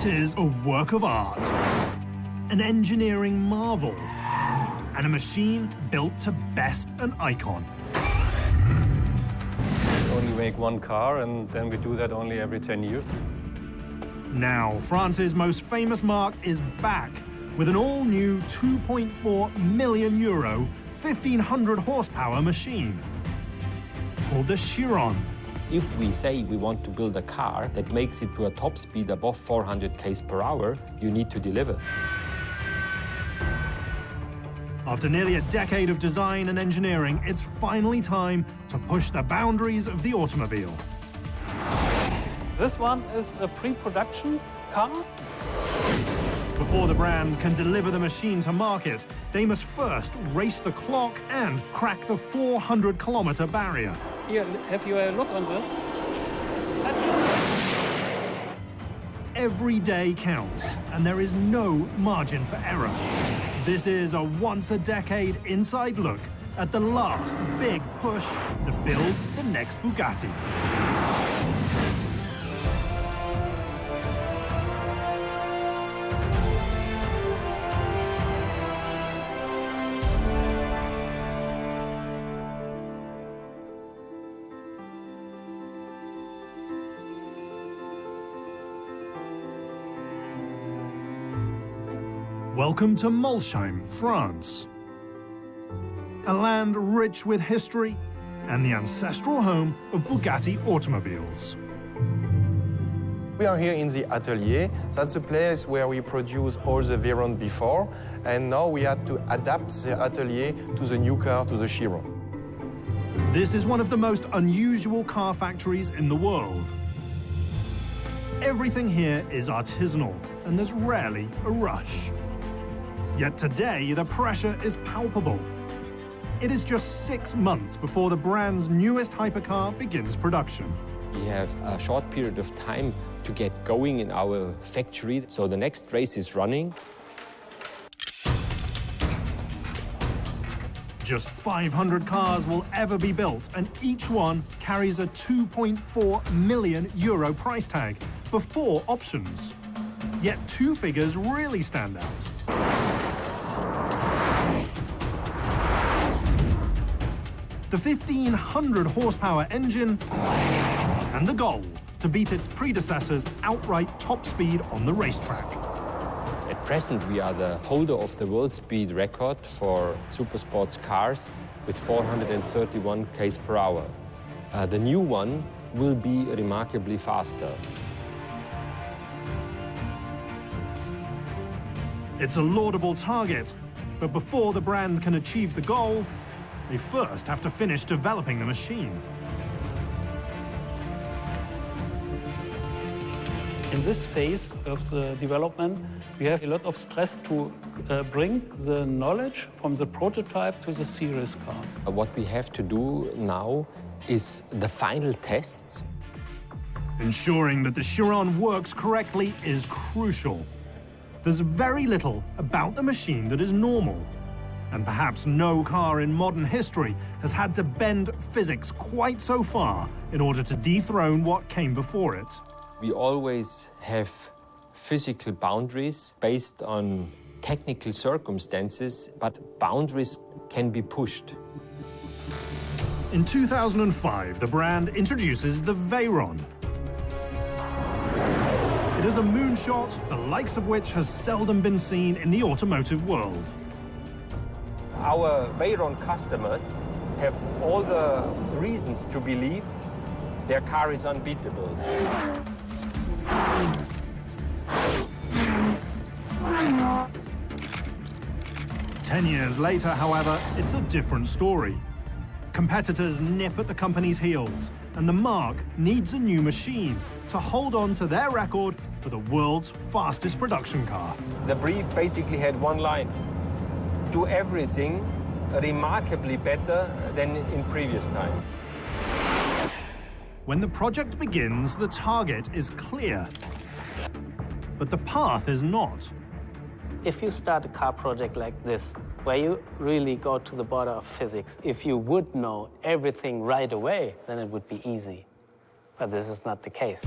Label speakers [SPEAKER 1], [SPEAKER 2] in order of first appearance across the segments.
[SPEAKER 1] It is a work of art, an engineering marvel, and a machine built to best an icon.
[SPEAKER 2] We only make one car, and then we do that only every 10 years.
[SPEAKER 1] Now, France's most famous marque is back with an all-new 2.4 million euro, 1,500 horsepower machine called the Chiron.
[SPEAKER 3] If we say we want to build a car that makes it to a top speed above 400 km per hour, you need to deliver.
[SPEAKER 1] After nearly a decade of design and engineering, it's finally time to push the boundaries of the automobile.
[SPEAKER 4] This one is a pre-production car.
[SPEAKER 1] Before the brand can deliver the machine to market, they must first race the clock and crack the 400-kilometer barrier.
[SPEAKER 4] Here, have you a look on this?
[SPEAKER 1] Every day counts, and there is no margin for error. This is a once-a-decade inside look at the last big push to build the next Bugatti. Welcome to Molsheim, France. A land rich with history and the ancestral home of Bugatti automobiles.
[SPEAKER 5] We are here in the atelier. That's the place where we produce all the Veyron before, and now we had to adapt the atelier to the new car, to the Chiron.
[SPEAKER 1] This is one of the most unusual car factories in the world. Everything here is artisanal, and there's rarely a rush. Yet today, the pressure is palpable. It is just 6 months before the brand's newest hypercar begins production.
[SPEAKER 3] We have a short period of time to get going in our factory, so the next race is running.
[SPEAKER 1] Just 500 cars will ever be built, and each one carries a 2.4 million euro price tag before options. Yet two figures really stand out. The 1,500 horsepower engine and the goal to beat its predecessor's outright top speed on the racetrack.
[SPEAKER 3] At present, we are the holder of the world speed record for supersports cars with 431 km per hour. The new one will be remarkably faster.
[SPEAKER 1] It's a laudable target, but before the brand can achieve the goal, they first have to finish developing the machine.
[SPEAKER 4] In this phase of the development, we have a lot of stress to bring the knowledge from the prototype to the series car.
[SPEAKER 3] What we have to do now is the final tests.
[SPEAKER 1] Ensuring that the Chiron works correctly is crucial. There's very little about the machine that is normal. And perhaps no car in modern history has had to bend physics quite so far in order to dethrone what came before it.
[SPEAKER 3] We always have physical boundaries based on technical circumstances, but boundaries can be pushed.
[SPEAKER 1] In 2005, the brand introduces the Veyron. It is a moonshot, the likes of which has seldom been seen in the automotive world.
[SPEAKER 3] Our Veyron customers have all the reasons to believe their car is unbeatable.
[SPEAKER 1] Ten years later, however, it's a different story. Competitors nip at the company's heels, and the marque needs a new machine to hold on to their record for the world's fastest production car.
[SPEAKER 3] The brief basically had one line: do everything remarkably better than in previous time.
[SPEAKER 1] When the project begins, the target is clear, but the path is not.
[SPEAKER 6] If you start a car project like this, where you really go to the border of physics, if you would know everything right away, then it would be easy. But this is not the case.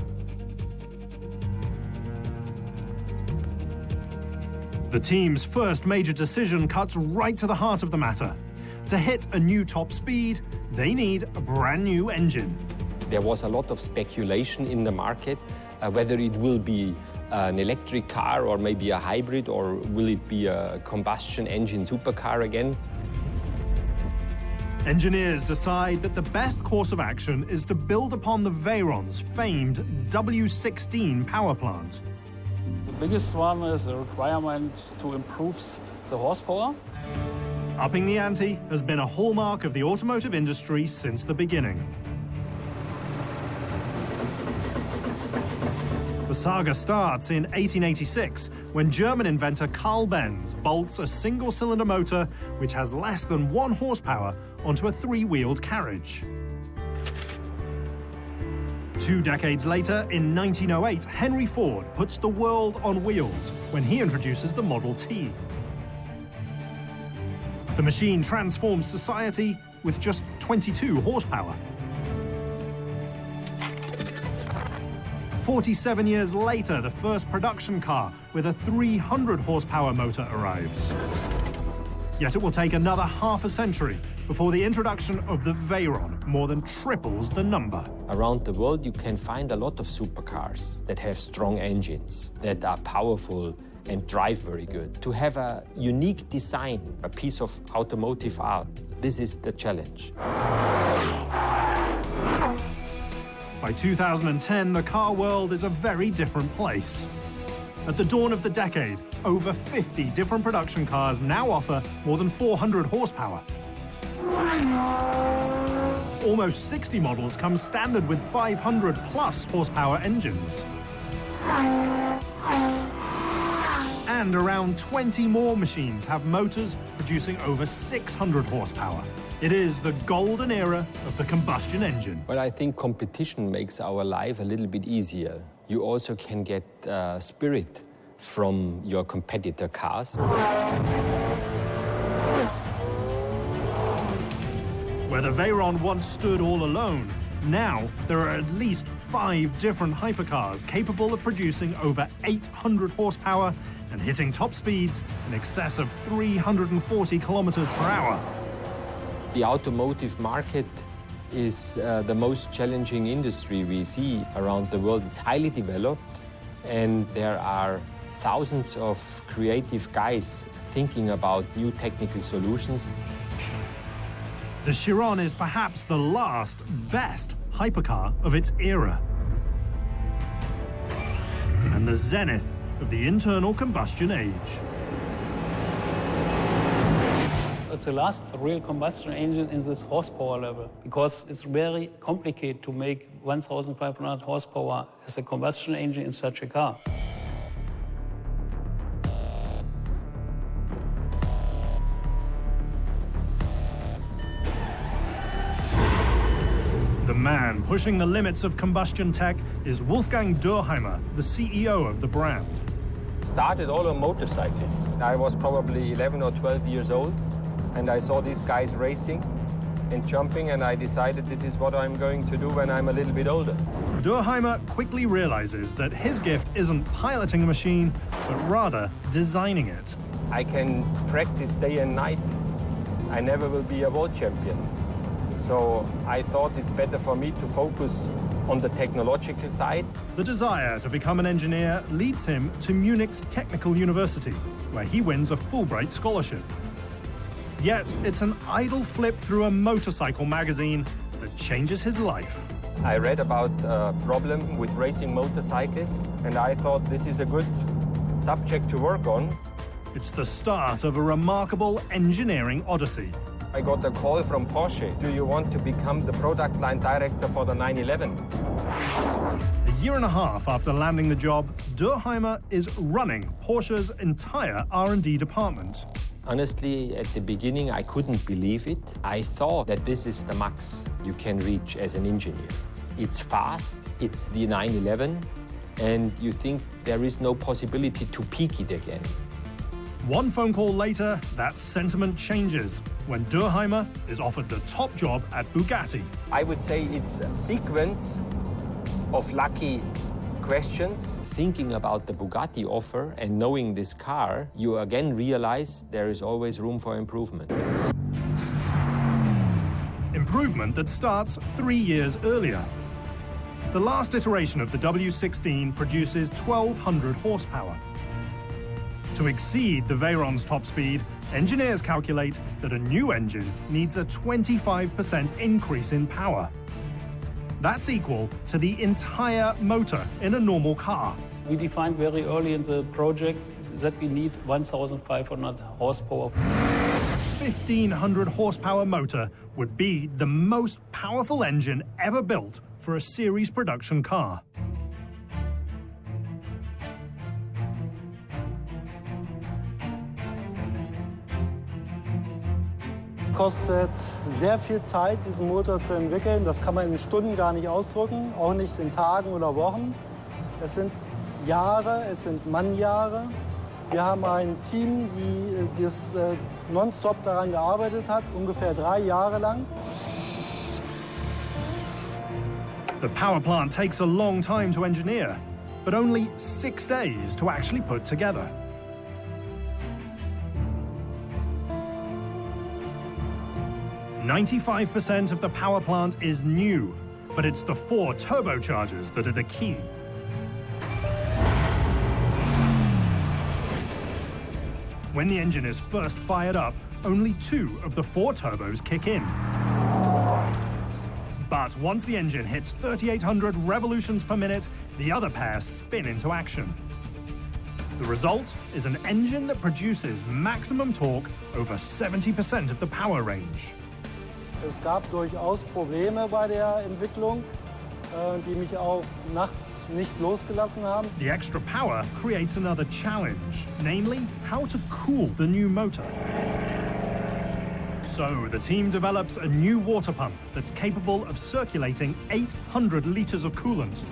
[SPEAKER 1] The team's first major decision cuts right to the heart of the matter. To hit a new top speed, they need a brand new engine.
[SPEAKER 3] There was a lot of speculation in the market, whether it will be an electric car or maybe a hybrid, or will it be a combustion engine supercar again.
[SPEAKER 1] Engineers decide that the best course of action is to build upon the Veyron's famed W16 power plant.
[SPEAKER 4] The biggest one is the requirement to improve the horsepower.
[SPEAKER 1] Upping the ante has been a hallmark of the automotive industry since the beginning. The saga starts in 1886, when German inventor Carl Benz bolts a single-cylinder motor which has less than 1 horsepower onto a 3-wheeled carriage. 2 decades later, in 1908, Henry Ford puts the world on wheels when he introduces the Model T. The machine transforms society with just 22 horsepower. 47 years later, the first production car with a 300 horsepower motor arrives. Yet it will take another half a century before the introduction of the Veyron more than triples the number.
[SPEAKER 3] Around the world, you can find a lot of supercars that have strong engines, that are powerful and drive very good. To have a unique design, a piece of automotive art, this is the challenge.
[SPEAKER 1] By 2010, the car world is a very different place. At the dawn of the decade, over 50 different production cars now offer more than 400 horsepower. Almost 60 models come standard with 500 plus horsepower engines. And around 20 more machines have motors producing over 600 horsepower. It is the golden era of the combustion engine.
[SPEAKER 3] Well, I think competition makes our life a little bit easier. You also can get spirit from your competitor cars.
[SPEAKER 1] Where the Veyron once stood all alone, now there are at least 5 different hypercars capable of producing over 800 horsepower and hitting top speeds in excess of 340 kilometers per hour.
[SPEAKER 3] The automotive market is the most challenging industry we see around the world. It's highly developed, and there are thousands of creative guys thinking about new technical solutions.
[SPEAKER 1] The Chiron is perhaps the last, best hypercar of its era. And the zenith of the internal combustion age.
[SPEAKER 4] It's the last real combustion engine in this horsepower level, because it's very complicated to make 1,500 horsepower as a combustion engine in such a car.
[SPEAKER 1] The man pushing the limits of combustion tech is Wolfgang Dürheimer, the CEO of the brand.
[SPEAKER 3] Started all on motorcycles. I was probably 11 or 12 years old, and I saw these guys racing and jumping, and I decided this is what I'm going to do when I'm a little bit older.
[SPEAKER 1] Dürheimer quickly realizes that his gift isn't piloting a machine, but rather designing it.
[SPEAKER 3] I can practice day and night. I never will be a world champion. So I thought it's better for me to focus on the technological side.
[SPEAKER 1] The desire to become an engineer leads him to Munich's Technical University, where he wins a Fulbright scholarship. Yet it's an idle flip through a motorcycle magazine that changes his life.
[SPEAKER 3] I read about a problem with racing motorcycles, and I thought this is a good subject to work on.
[SPEAKER 1] It's the start of a remarkable engineering odyssey.
[SPEAKER 3] I got a call from Porsche. Do you want to become the product line director for the 911?
[SPEAKER 1] A year and a half after landing the job, Dürheimer is running Porsche's entire R&D department.
[SPEAKER 3] Honestly, at the beginning, I couldn't believe it. I thought that this is the max you can reach as an engineer. It's fast, it's the 911, and you think there is no possibility to peak it again.
[SPEAKER 1] One phone call later, that sentiment changes when Dürheimer is offered the top job at Bugatti.
[SPEAKER 3] I would say it's a sequence of lucky questions. Thinking about the Bugatti offer and knowing this car, you again realize there is always room for improvement.
[SPEAKER 1] Improvement that starts 3 years earlier. The last iteration of the W16 produces 1,200 horsepower. To exceed the Veyron's top speed, engineers calculate that a new engine needs a 25% increase in power. That's equal to the entire motor in a normal car.
[SPEAKER 4] We defined very early in the project that we need 1,500 horsepower.
[SPEAKER 1] 1,500 horsepower motor would be the most powerful engine ever built for a series production car.
[SPEAKER 7] Kostet sehr viel Zeit, diesen Motor zu entwickeln. Das kann man in Stunden gar nicht ausdrücken, auch nicht in Tagen oder Wochen. Es sind Jahre, es sind Mannjahre. Wir haben ein Team, das nonstop daran gearbeitet hat, ungefähr 3 Jahre lang.
[SPEAKER 1] The power plant takes a long time to engineer, but only 6 days to actually put together. "95% of the power plant is new, but it's the 4 turbochargers that are the key. When the engine is first fired up, only 2 of the 4 turbos kick in. But once the engine hits 3,800 revolutions per minute, the other pair spin into action. The result is an engine that produces maximum torque over 70% of the power range.
[SPEAKER 7] Es gab durchaus Probleme bei der Entwicklung, die mich auch nachts nicht losgelassen haben.
[SPEAKER 1] The extra power creates another challenge, namely how to cool the new motor. So the team develops a new water pump that's capable of circulating 800 liters of coolant.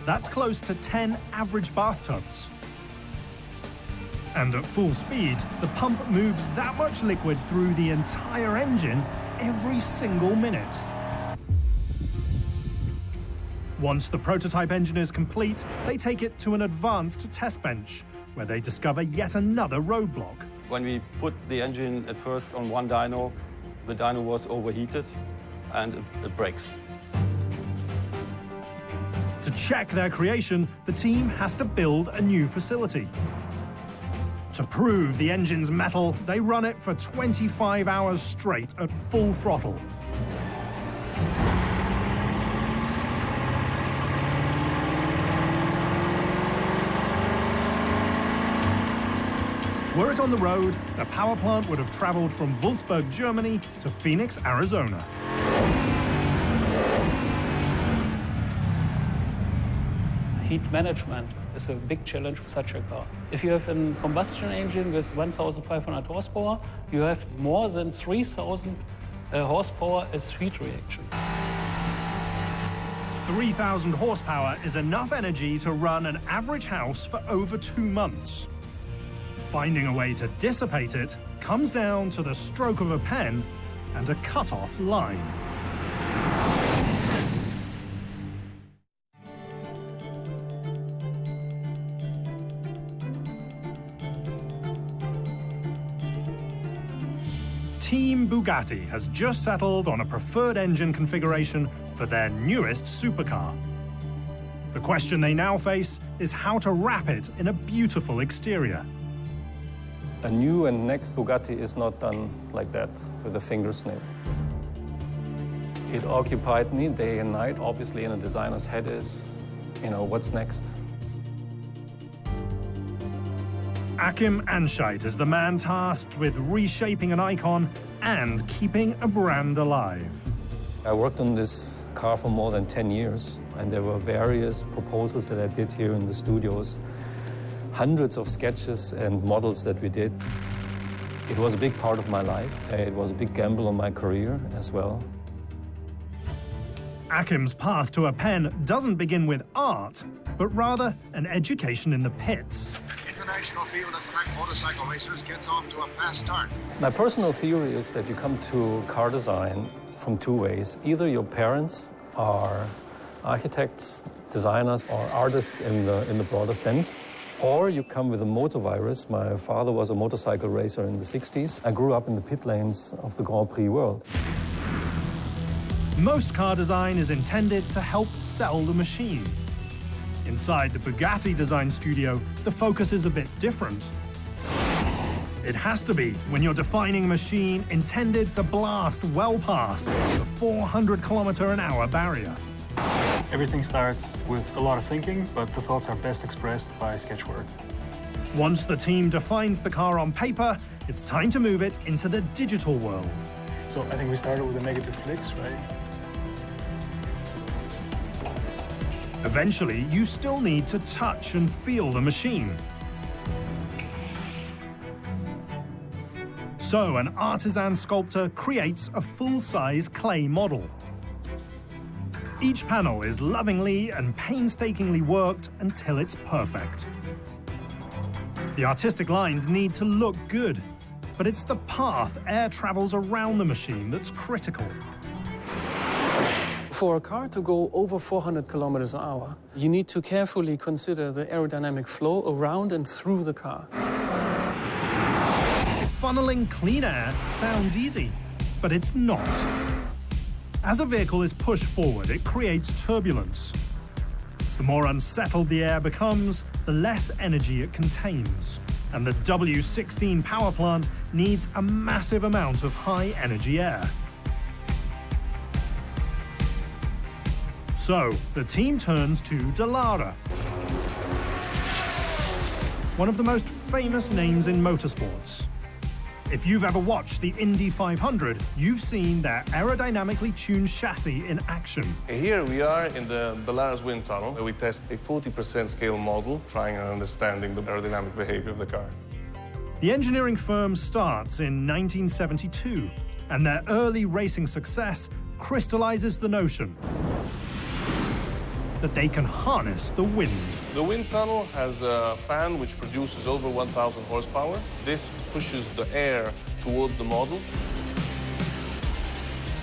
[SPEAKER 1] That's close to 10 average bathtubs. And at full speed, the pump moves that much liquid through the entire engine every single minute. Once the prototype engine is complete, they take it to an advanced test bench, where they discover yet another roadblock.
[SPEAKER 8] When we put the engine at first on one dyno, the dyno was overheated and it breaks.
[SPEAKER 1] To check their creation, the team has to build a new facility. To prove the engine's metal, they run it for 25 hours straight at full throttle. Were it on the road, the power plant would have traveled from Wolfsburg, Germany to Phoenix, Arizona.
[SPEAKER 4] Heat management is a big challenge for such a car. If you have a combustion engine with 1,500 horsepower, you have more than 3,000 horsepower as heat reaction.
[SPEAKER 1] 3,000 horsepower is enough energy to run an average house for over 2 months. Finding a way to dissipate it comes down to the stroke of a pen and a cut-off line. Team Bugatti has just settled on a preferred engine configuration for their newest supercar. The question they now face is how to wrap it in a beautiful exterior.
[SPEAKER 2] A new and next Bugatti is not done like that, with a finger snip. It occupied me day and night. Obviously, in a designer's head is, what's next?
[SPEAKER 1] Achim Anscheit is the man tasked with reshaping an icon and keeping a brand alive.
[SPEAKER 2] I worked on this car for more than 10 years, and there were various proposals that I did here in the studios, hundreds of sketches and models that we did. It was a big part of my life. It was a big gamble on my career as well.
[SPEAKER 1] Achim's path to a pen doesn't begin with art, but rather an education in the pits.
[SPEAKER 9] International field of crack motorcycle racers gets off to a fast start.
[SPEAKER 2] My personal theory is that you come to car design from 2 ways. Either your parents are architects, designers, or artists in the broader sense. Or you come with a motor virus. My father was a motorcycle racer in the 60s. I grew up in the pit lanes of the Grand Prix world.
[SPEAKER 1] Most car design is intended to help sell the machine. Inside the Bugatti design studio, the focus is a bit different. It has to be when you're defining a machine intended to blast well past the 400-kilometer-an-hour barrier.
[SPEAKER 10] Everything starts with a lot of thinking, but the thoughts are best expressed by sketch work.
[SPEAKER 1] Once the team defines the car on paper, it's time to move it into the digital world.
[SPEAKER 10] So I think we started with the negative flicks, right?
[SPEAKER 1] Eventually, you still need to touch and feel the machine. So an artisan sculptor creates a full-size clay model. Each panel is lovingly and painstakingly worked until it's perfect. The artistic lines need to look good, but it's the path air travels around the machine that's critical.
[SPEAKER 11] For a car to go over 400 kilometers an hour, you need to carefully consider the aerodynamic flow around and through the car.
[SPEAKER 1] Funneling clean air sounds easy, but it's not. As a vehicle is pushed forward, it creates turbulence. The more unsettled the air becomes, the less energy it contains. And the W16 power plant needs a massive amount of high-energy air. So, the team turns to Dallara, one of the most famous names in motorsports. If you've ever watched the Indy 500, you've seen their aerodynamically tuned chassis in action.
[SPEAKER 12] Here we are in the Dallara's wind tunnel, where we test a 40% scale model, trying and understanding the aerodynamic behavior of the car.
[SPEAKER 1] The engineering firm starts in 1972, and their early racing success crystallizes the notion that they can harness the wind.
[SPEAKER 12] The wind tunnel has a fan which produces over 1,000 horsepower. This pushes the air towards the model.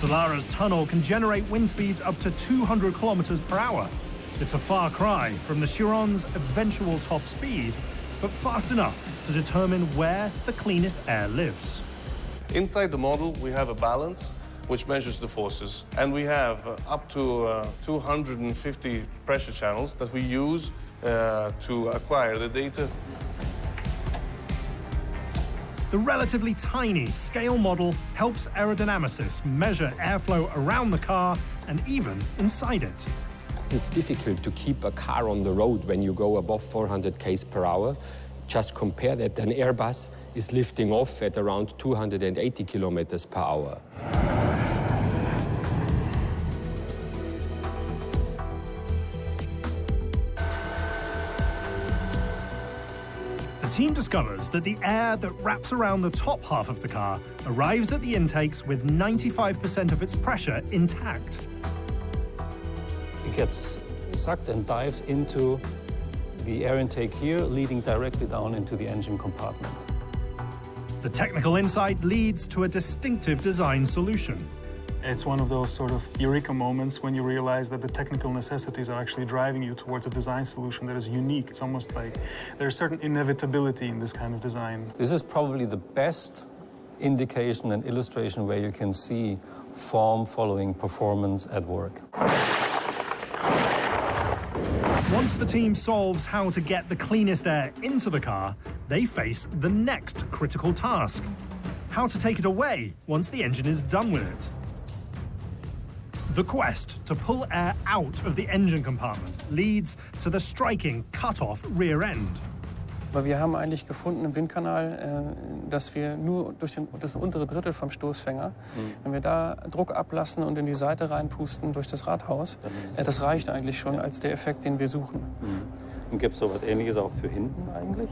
[SPEAKER 1] Dallara's tunnel can generate wind speeds up to 200 kilometers per hour. It's a far cry from the Chiron's eventual top speed, but fast enough to determine where the cleanest air lives.
[SPEAKER 12] Inside the model, we have a balance which measures the forces. And we have up to 250 pressure channels that we use to acquire the data.
[SPEAKER 1] The relatively tiny scale model helps aerodynamicists measure airflow around the car and even inside it.
[SPEAKER 3] It's difficult to keep a car on the road when you go above 400 km per hour. Just compare that an Airbus is lifting off at around 280 kilometers per hour.
[SPEAKER 1] The team discovers that the air that wraps around the top half of the car arrives at the intakes with 95% of its pressure intact.
[SPEAKER 2] It gets sucked and dives into the air intake here, leading directly down into the engine compartment.
[SPEAKER 1] The technical insight leads to a distinctive design solution.
[SPEAKER 10] It's one of those sort of eureka moments when you realize that the technical necessities are actually driving you towards a design solution that is unique. It's almost like there's certain inevitability in this kind of design.
[SPEAKER 2] This is probably the best indication and illustration where you can see form following performance at work.
[SPEAKER 1] Once the team solves how to get the cleanest air into the car, they face the next critical task: how to take it away once the engine is done with it. The quest to pull air out of the engine compartment leads to the striking cut-off rear end.
[SPEAKER 11] Weil wir haben eigentlich gefunden im Windkanal, dass wir nur durch das untere Drittel vom Stoßfänger, wenn wir da Druck ablassen und in die Seite reinpusten durch das Radhaus, das reicht eigentlich schon als der Effekt, den wir suchen.
[SPEAKER 2] Und gibt es sowas Ähnliches auch für hinten eigentlich?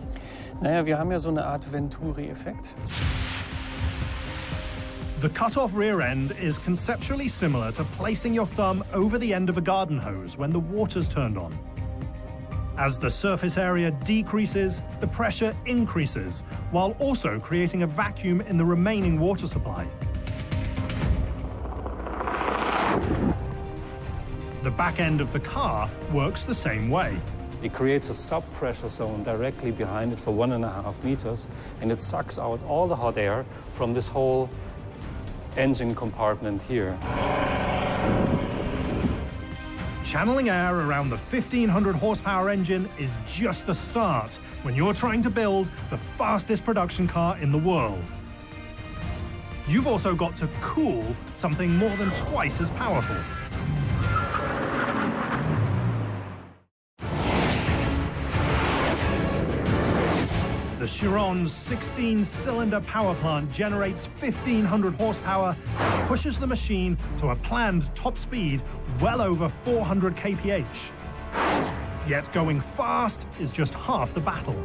[SPEAKER 11] Naja, wir haben ja so eine Art Venturi-Effekt.
[SPEAKER 1] The cut-off rear end is conceptually similar to placing your thumb over the end of a garden hose when the water's turned on. As the surface area decreases, the pressure increases, while also creating a vacuum in the remaining water supply. The back end of the car works the same way.
[SPEAKER 2] It creates a sub-pressure zone directly behind it for 1.5 meters, and it sucks out all the hot air from this whole engine compartment here.
[SPEAKER 1] Channeling air around the 1,500 horsepower engine is just the start when you're trying to build the fastest production car in the world. You've also got to cool something more than twice as powerful. The Chiron's 16-cylinder power plant generates 1,500 horsepower, pushes the machine to a planned top speed well over 400 kph. Yet going fast is just half the battle.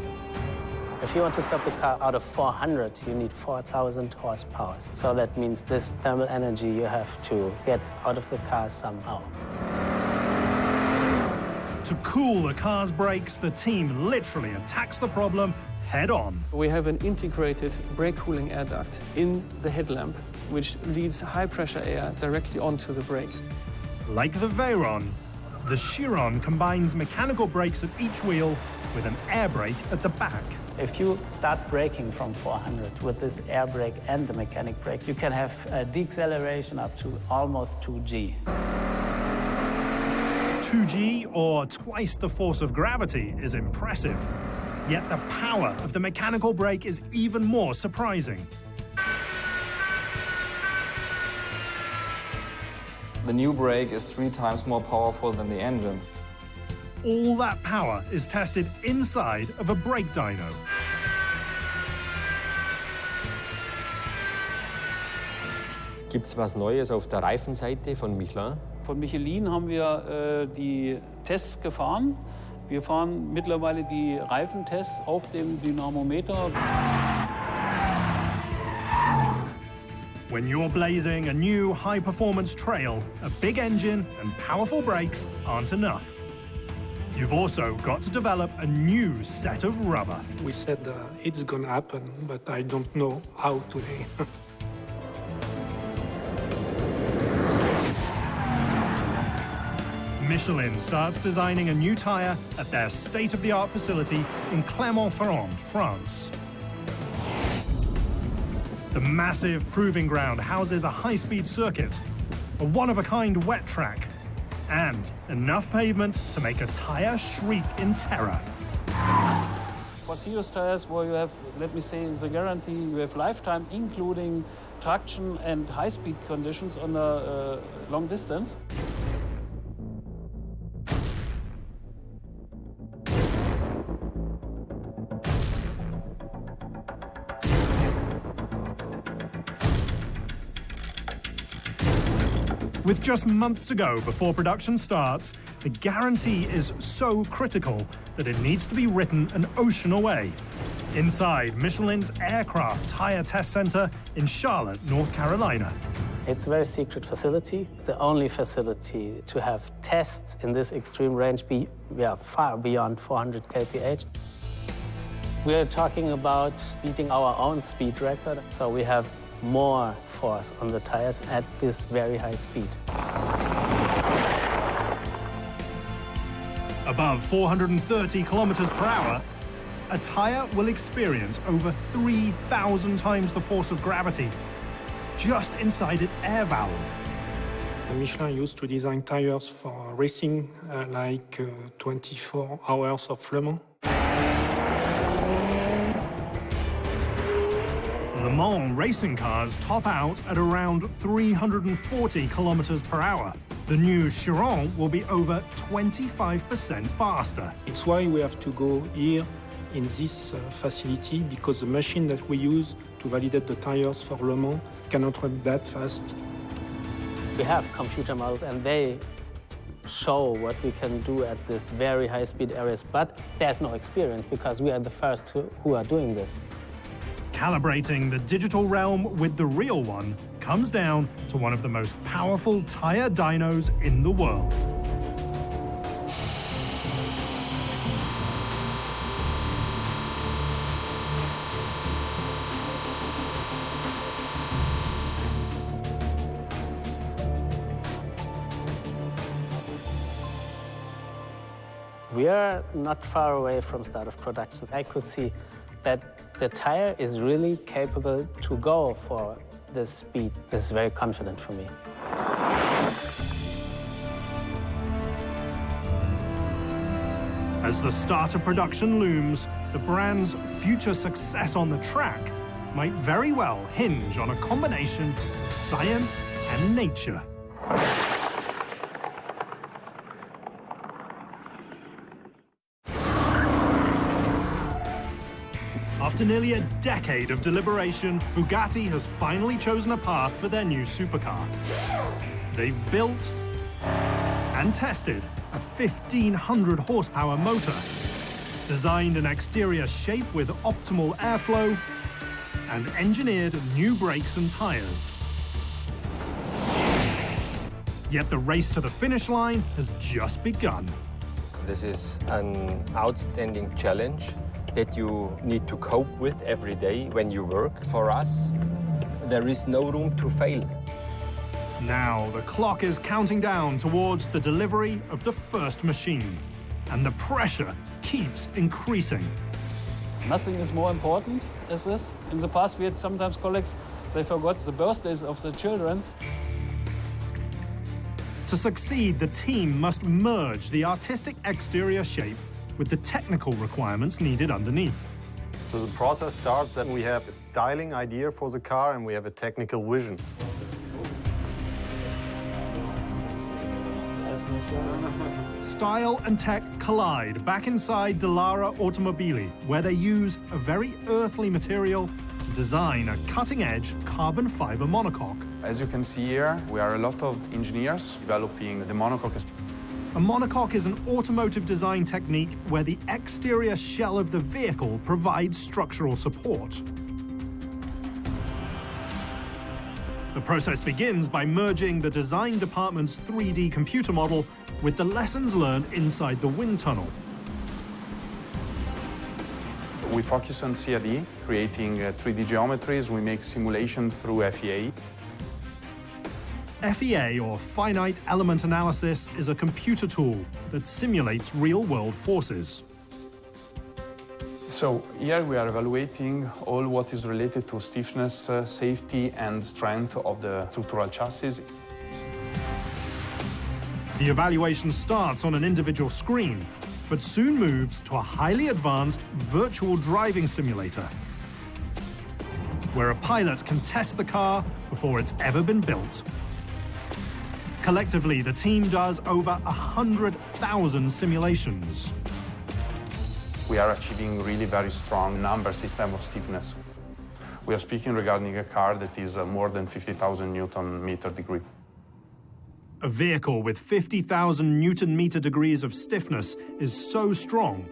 [SPEAKER 6] If you want to stop the car out of 400, you need 4,000 horsepower. So that means this thermal energy you have to get out of the car somehow.
[SPEAKER 1] To cool the car's brakes, the team literally attacks the problem head on.
[SPEAKER 11] We have an integrated brake cooling air duct in the headlamp, which leads high-pressure air directly onto the brake.
[SPEAKER 1] Like the Veyron, the Chiron combines mechanical brakes at each wheel with an air brake at the back.
[SPEAKER 6] If you start braking from 400 with this air brake and the mechanic brake, you can have a deceleration up to almost 2G.
[SPEAKER 1] 2G, or twice the force of gravity, is impressive. Yet the power of the mechanical brake is even more surprising.
[SPEAKER 13] The new brake is 3 times more powerful than the engine.
[SPEAKER 1] All that power is tested inside of a brake dyno.
[SPEAKER 3] Gibt's was Neues auf der Reifenseite von Michelin?
[SPEAKER 4] Von Michelin haben wir die Tests gefahren. Wir fahren mittlerweile die Reifentests auf dem Dynamometer.
[SPEAKER 1] When you're blazing a new high-performance trail, a big engine and powerful brakes aren't enough. You've also got to develop a new set of rubber.
[SPEAKER 14] We said it's gonna happen, but I don't know how today.
[SPEAKER 1] Michelin starts designing a new tire at their state-of-the-art facility in Clermont-Ferrand, France. The massive proving ground houses a high-speed circuit, a one-of-a-kind wet track, and enough pavement to make a tire shriek in terror.
[SPEAKER 4] For serious tires where you have, let me say, the guarantee, you have lifetime, including traction and high-speed conditions on a long distance.
[SPEAKER 1] With just months to go before production starts, the guarantee is so critical that it needs to be written an ocean away. Inside Michelin's Aircraft Tire Test Center in Charlotte, North Carolina.
[SPEAKER 6] It's a very secret facility. It's the only facility to have tests in this extreme range far beyond 400 kph. We are talking about beating our own speed record, so we have more force on the tires at this very high speed.
[SPEAKER 1] Above 430 kilometers per hour, a tire will experience over 3,000 times the force of gravity just inside its air valve.
[SPEAKER 14] Michelin used to design tires for racing, 24 hours of Le Mans.
[SPEAKER 1] Le Mans racing cars top out at around 340 kilometers per hour. The new Chiron will be over 25% faster.
[SPEAKER 14] It's why we have to go here in this facility, because the machine that we use to validate the tires for Le Mans cannot run that fast.
[SPEAKER 6] We have computer models and they show what we can do at this very high-speed areas, but there's no experience because we are the first who are doing this.
[SPEAKER 1] Calibrating the digital realm with the real one comes down to one of the most powerful tire dynos in the world.
[SPEAKER 6] We are not far away from start of production. I could see that the tire is really capable to go for this speed. This is very confident for me.
[SPEAKER 1] As the start of production looms, the brand's future success on the track might very well hinge on a combination of science and nature. After nearly a decade of deliberation, Bugatti has finally chosen a path for their new supercar. They've built and tested a 1,500 horsepower motor, designed an exterior shape with optimal airflow, and engineered new brakes and tires. Yet the race to the finish line has just begun.
[SPEAKER 3] This is an outstanding challenge that you need to cope with every day when you work. For us, there is no room to fail.
[SPEAKER 1] Now the clock is counting down towards the delivery of the first machine, and the pressure keeps increasing.
[SPEAKER 4] Nothing is more important as this. In the past, we had sometimes colleagues, they forgot the birthdays of the children.
[SPEAKER 1] To succeed, the team must merge the artistic exterior shape with the technical requirements needed underneath.
[SPEAKER 15] So the process starts that we have a styling idea for the car and we have a technical vision.
[SPEAKER 1] Style and tech collide back inside Dallara Automobili, where they use a very earthly material to design a cutting-edge carbon fiber monocoque.
[SPEAKER 16] As you can see here, we are a lot of engineers developing the monocoque.
[SPEAKER 1] A monocoque is an automotive design technique where the exterior shell of the vehicle provides structural support. The process begins by merging the design department's 3D computer model with the lessons learned inside the wind tunnel.
[SPEAKER 16] We focus on CAD, creating 3D geometries. We make simulation through FEA.
[SPEAKER 1] FEA, or Finite Element Analysis, is a computer tool that simulates real-world forces.
[SPEAKER 16] So here we are evaluating all what is related to stiffness, safety and strength of the structural chassis.
[SPEAKER 1] The evaluation starts on an individual screen, but soon moves to a highly advanced virtual driving simulator, where a pilot can test the car before it's ever been built. Collectively, the team does over 100,000 simulations.
[SPEAKER 16] We are achieving really very strong numbers in terms of stiffness. We are speaking regarding a car that is more than 50,000 Newton-meter degree.
[SPEAKER 1] A vehicle with 50,000 Newton-meter degrees of stiffness is so strong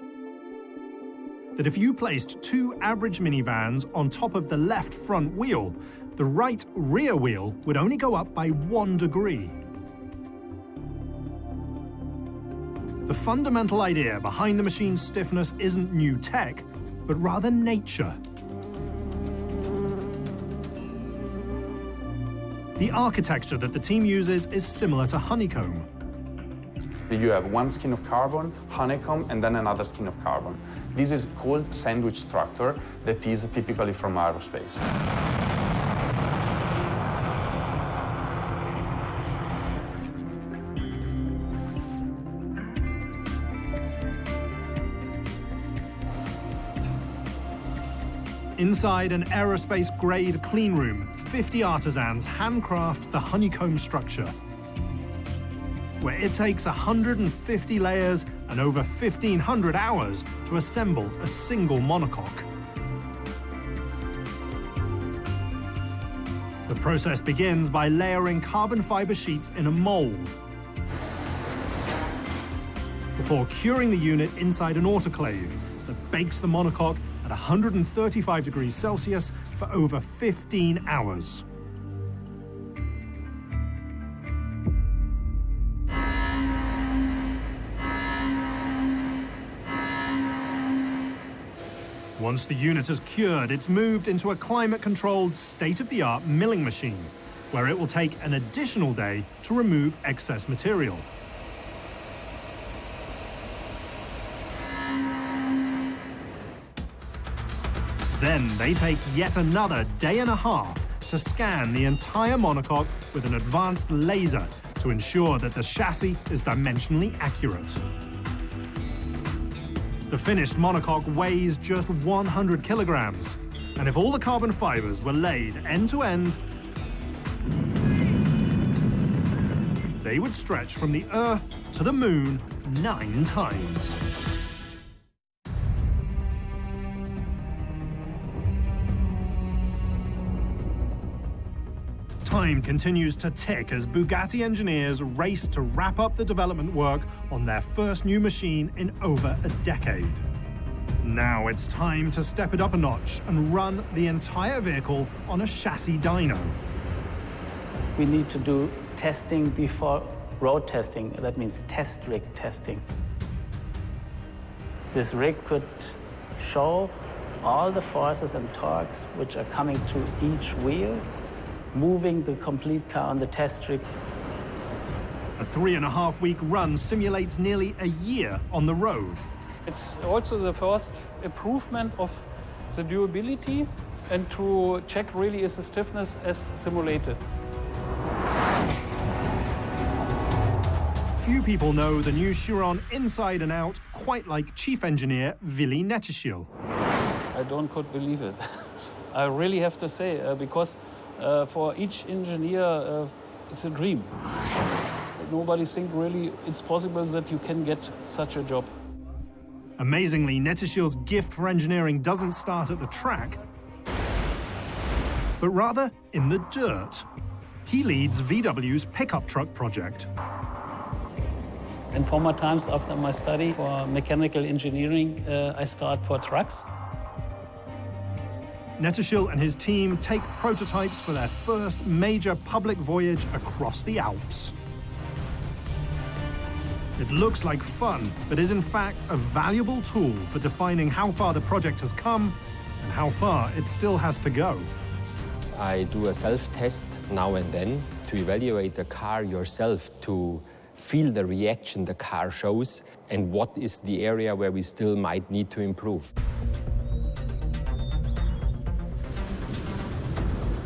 [SPEAKER 1] that if you placed two average minivans on top of the left front wheel, the right rear wheel would only go up by 1 degree. The fundamental idea behind the machine's stiffness isn't new tech, but rather nature. The architecture that the team uses is similar to honeycomb.
[SPEAKER 16] You have one skin of carbon, honeycomb, and then another skin of carbon. This is called sandwich structure that is typically from aerospace.
[SPEAKER 1] Inside an aerospace-grade clean room, 50 artisans handcraft the honeycomb structure, where it takes 150 layers and over 1,500 hours to assemble a single monocoque. The process begins by layering carbon fiber sheets in a mold, before curing the unit inside an autoclave that bakes the monocoque at 135 degrees Celsius for over 15 hours. Once the unit is cured, it's moved into a climate-controlled, state-of-the-art milling machine, where it will take an additional day to remove excess material. Then they take yet another day and a half to scan the entire monocoque with an advanced laser to ensure that the chassis is dimensionally accurate. The finished monocoque weighs just 100 kilograms, and if all the carbon fibers were laid end to end, they would stretch from the Earth to the Moon 9 times. Time continues to tick as Bugatti engineers race to wrap up the development work on their first new machine in over a decade. Now it's time to step it up a notch and run the entire vehicle on a chassis dyno.
[SPEAKER 6] We need to do testing before road testing. That means test rig testing. This rig could show all the forces and torques which are coming to each wheel, moving the complete car on the test rig.
[SPEAKER 1] A 3.5-week run simulates nearly a year on the road.
[SPEAKER 4] It's also the first improvement of the durability and to check really is the stiffness as simulated.
[SPEAKER 1] Few people know the new Chiron inside and out, quite like Chief Engineer Willy Netteschil.
[SPEAKER 4] I could believe it. I really have to say, because for each engineer, it's a dream. Nobody thinks really it's possible that you can get such a job.
[SPEAKER 1] Amazingly, Netteschil's gift for engineering doesn't start at the track, but rather in the dirt. He leads VW's pickup truck project.
[SPEAKER 4] In former times, after my study for mechanical engineering, I start for trucks.
[SPEAKER 1] Netteschil and his team take prototypes for their first major public voyage across the Alps. It looks like fun, but is in fact a valuable tool for defining how far the project has come and how far it still has to go.
[SPEAKER 3] I do a self-test now and then to evaluate the car yourself, to feel the reaction the car shows and what is the area where we still might need to improve.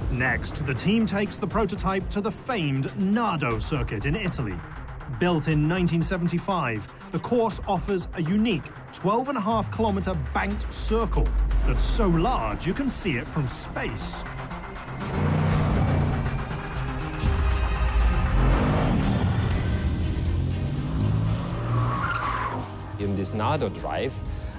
[SPEAKER 1] Next, the team takes the prototype to the famed Nardo circuit in Italy. Built in 1975, the course offers a unique 12.5-kilometer banked circle that's so large you can see it from space.
[SPEAKER 3] In this Nardo drive,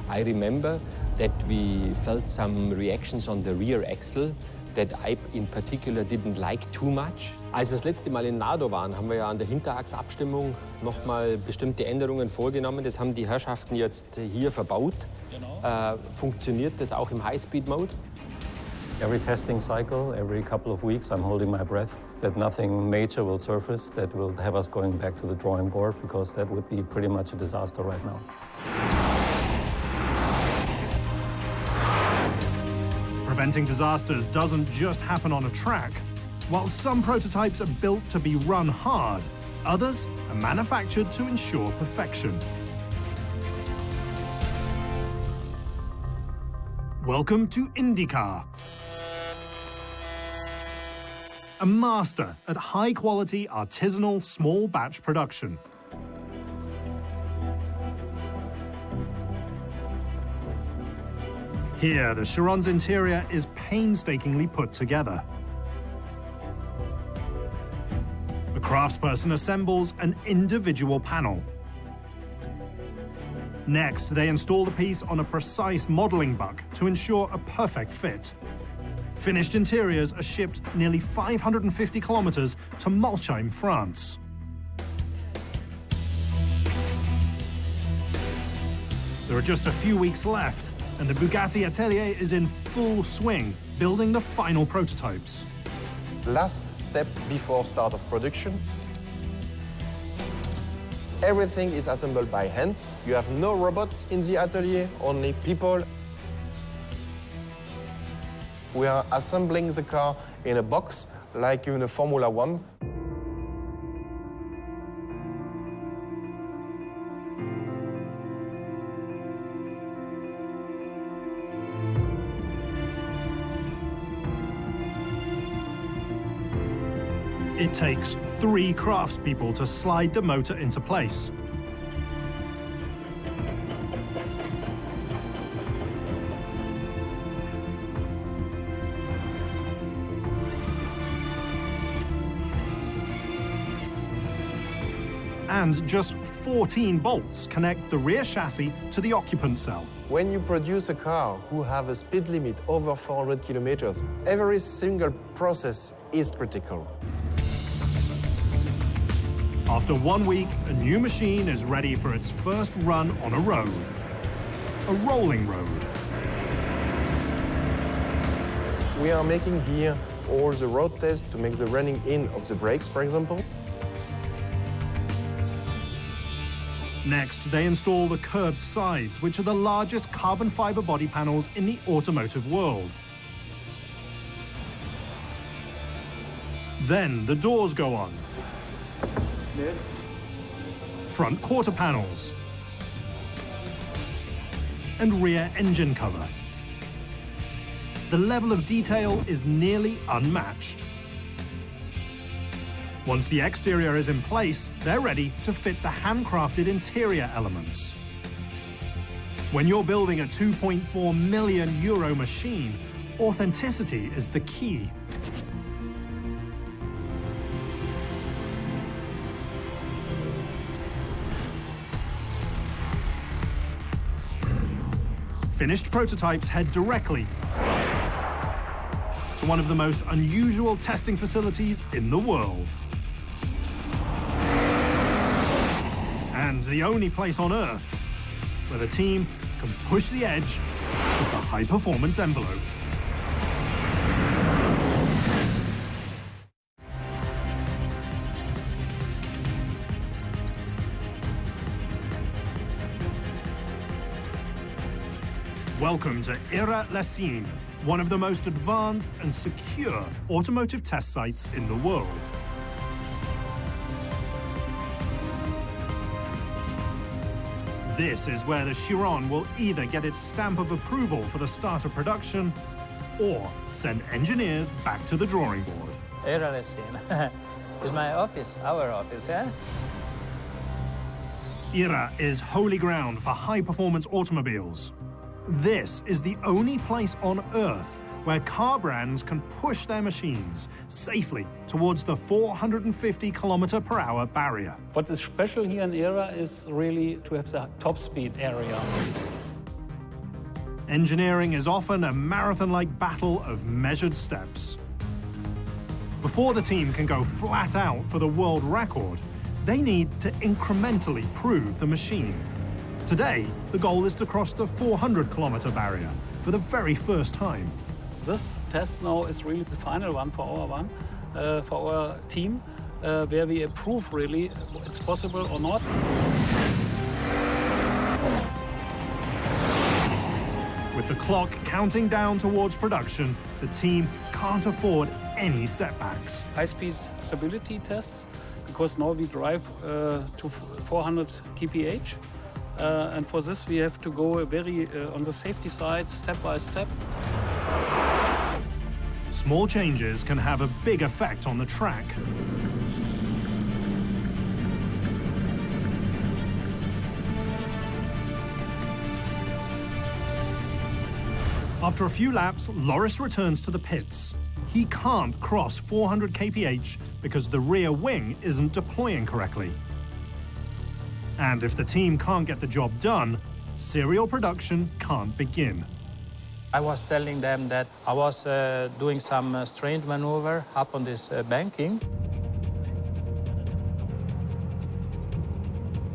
[SPEAKER 3] I remember that we felt some reactions on the rear axle that I in particular didn't like too much. Als wir das letzte Mal in Nardo waren, haben wir ja an der Hinterachsabstimmung nochmal bestimmte Änderungen vorgenommen. Das haben die Herrschaften jetzt hier verbaut. Genau. Funktioniert das auch im High-Speed-Mode?
[SPEAKER 2] Every testing cycle, every couple of weeks, I'm holding my breath that nothing major will surface that will have us going back to the drawing board, because that would be pretty much a disaster right now.
[SPEAKER 1] Preventing disasters doesn't just happen on a track. While some prototypes are built to be run hard, others are manufactured to ensure perfection. Welcome to IndyCar, a master at high-quality artisanal small batch production. Here, the Chiron's interior is painstakingly put together. The craftsperson assembles an individual panel. Next, they install the piece on a precise modeling buck to ensure a perfect fit. Finished interiors are shipped nearly 550 kilometers to Molsheim, France. There are just a few weeks left, and the Bugatti atelier is in full swing, building the final prototypes.
[SPEAKER 5] Last step before start of production. Everything is assembled by hand. You have no robots in the atelier, only people. We are assembling the car in a box, like in a Formula One.
[SPEAKER 1] It takes 3 craftspeople to slide the motor into place. And just 14 bolts connect the rear chassis to the occupant cell.
[SPEAKER 5] When you produce a car who have a speed limit over 400 kilometers, every single process is critical.
[SPEAKER 1] After 1 week, a new machine is ready for its first run on a road. A rolling road.
[SPEAKER 5] We are making here all the road tests to make the running in of the brakes, for example.
[SPEAKER 1] Next, they install the curved sides, which are the largest carbon fiber body panels in the automotive world. Then the doors go on. Front quarter panels. And rear engine cover. The level of detail is nearly unmatched. Once the exterior is in place, they're ready to fit the handcrafted interior elements. When you're building a €2.4 million machine, authenticity is the key. Finished prototypes head directly to one of the most unusual testing facilities in the world. And the only place on Earth where the team can push the edge of the high-performance envelope. Welcome to Irat-les-Cygnes, one of the most advanced and secure automotive test sites in the world. This is where the Chiron will either get its stamp of approval for the start of production or send engineers back to the drawing board.
[SPEAKER 17] Irat-les-Cygnes is my office, our office, yeah?
[SPEAKER 1] Irat is holy ground for high-performance automobiles. This is the only place on Earth where car brands can push their machines safely towards the 450 km/h barrier.
[SPEAKER 4] What is special here in Irat is really to have the top speed area.
[SPEAKER 1] Engineering is often a marathon-like battle of measured steps. Before the team can go flat out for the world record, they need to incrementally prove the machine. Today, the goal is to cross the 400-kilometer barrier for the very first time.
[SPEAKER 4] This test now is really the final one for our team, where we approve really it's possible or not.
[SPEAKER 1] With the clock counting down towards production, the team can't afford any setbacks.
[SPEAKER 4] High-speed stability tests, because now we drive to 400 kph. And for this, we have to go very on the safety side, step by step.
[SPEAKER 1] Small changes can have a big effect on the track. After a few laps, Loris returns to the pits. He can't cross 400 kph because the rear wing isn't deploying correctly. And if the team can't get the job done, serial production can't begin.
[SPEAKER 17] I was telling them that I was doing some strange maneuver up on this banking.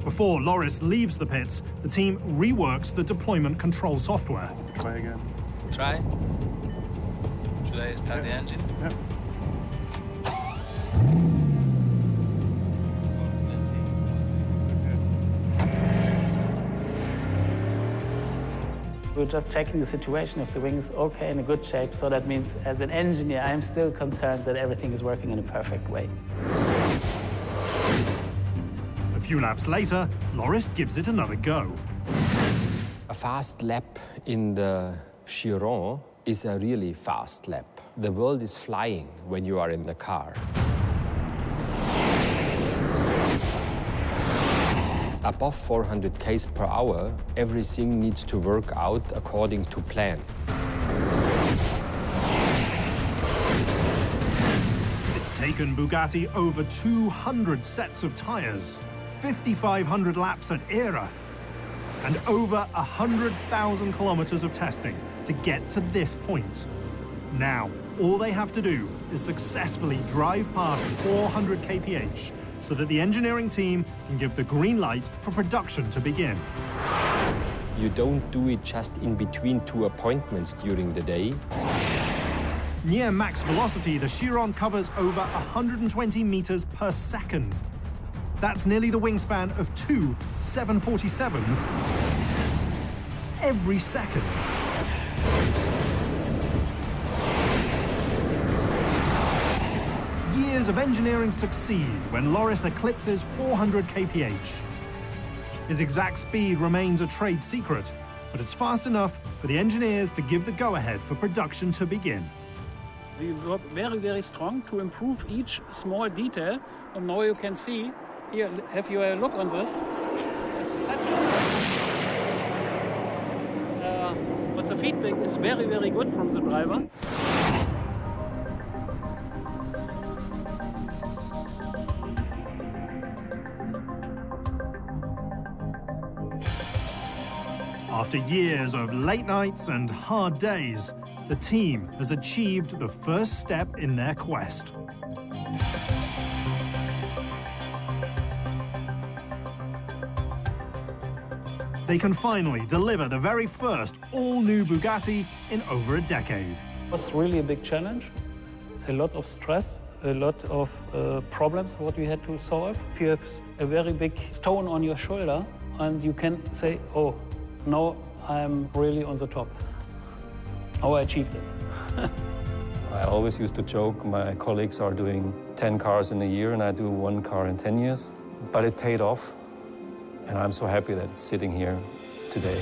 [SPEAKER 1] Before Loris leaves the pits, the team reworks the deployment control software.
[SPEAKER 10] Try again.
[SPEAKER 17] Try. Should I start the engine?
[SPEAKER 10] Yeah.
[SPEAKER 6] We're just checking the situation if the wing is okay, in a good shape. So that means, as an engineer, I'm still concerned that everything is working in a perfect way.
[SPEAKER 1] A few laps later, Loris gives it another go.
[SPEAKER 3] A fast lap in the Chiron is a really fast lap. The world is flying when you are in the car. Above 400 km per hour, everything needs to work out according to plan.
[SPEAKER 1] It's taken Bugatti over 200 sets of tires, 5,500 laps at Era, and over 100,000 kilometers of testing to get to this point. Now, all they have to do is successfully drive past 400 kph so that the engineering team can give the green light for production to begin.
[SPEAKER 3] You don't do it just in between two appointments during the day.
[SPEAKER 1] Near max velocity, the Chiron covers over 120 meters per second. That's nearly the wingspan of two 747s every second. Years of engineering succeed when Loris eclipses 400 kph. His exact speed remains a trade secret, but it's fast enough for the engineers to give the go-ahead for production to begin.
[SPEAKER 4] We work very, very strong to improve each small detail. And now you can see, here, have you a look on this? It's such a... but the feedback is very, very good from the driver.
[SPEAKER 1] After years of late nights and hard days, the team has achieved the first step in their quest. They can finally deliver the very first all-new Bugatti in over a decade.
[SPEAKER 4] It was really a big challenge, a lot of stress, a lot of problems what we had to solve. If you have a very big stone on your shoulder and you can say, oh, now I'm really on the top. Now I achieved it.
[SPEAKER 2] I always used to joke, my colleagues are doing 10 cars in a year and I do 1 car in 10 years. But it paid off, and I'm so happy that it's sitting here today.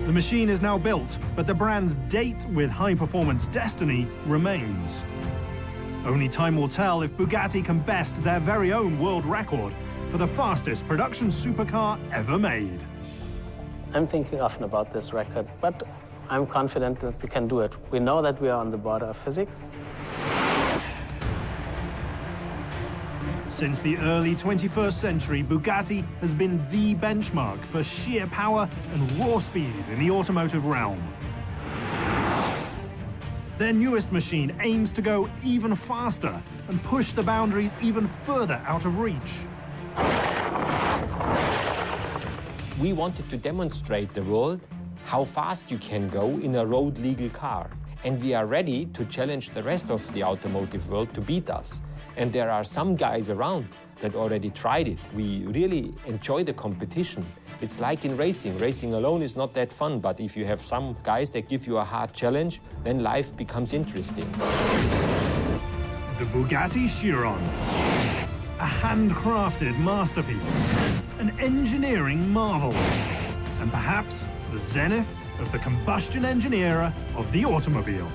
[SPEAKER 1] The machine is now built, but the brand's date with high-performance destiny remains. Only time will tell if Bugatti can best their very own world record for the fastest production supercar ever made.
[SPEAKER 6] I'm thinking often about this record, but I'm confident that we can do it. We know that we are on the border of physics.
[SPEAKER 1] Since the early 21st century, Bugatti has been the benchmark for sheer power and raw speed in the automotive realm. Their newest machine aims to go even faster and push the boundaries even further out of reach.
[SPEAKER 3] We wanted to demonstrate the world how fast you can go in a road-legal car. And we are ready to challenge the rest of the automotive world to beat us. And there are some guys around that already tried it. We really enjoy the competition. It's like in racing. Racing alone is not that fun, but if you have some guys that give you a hard challenge, then life becomes interesting.
[SPEAKER 1] The Bugatti Chiron. A handcrafted masterpiece, an engineering marvel, and perhaps the zenith of the combustion engine era of the automobile.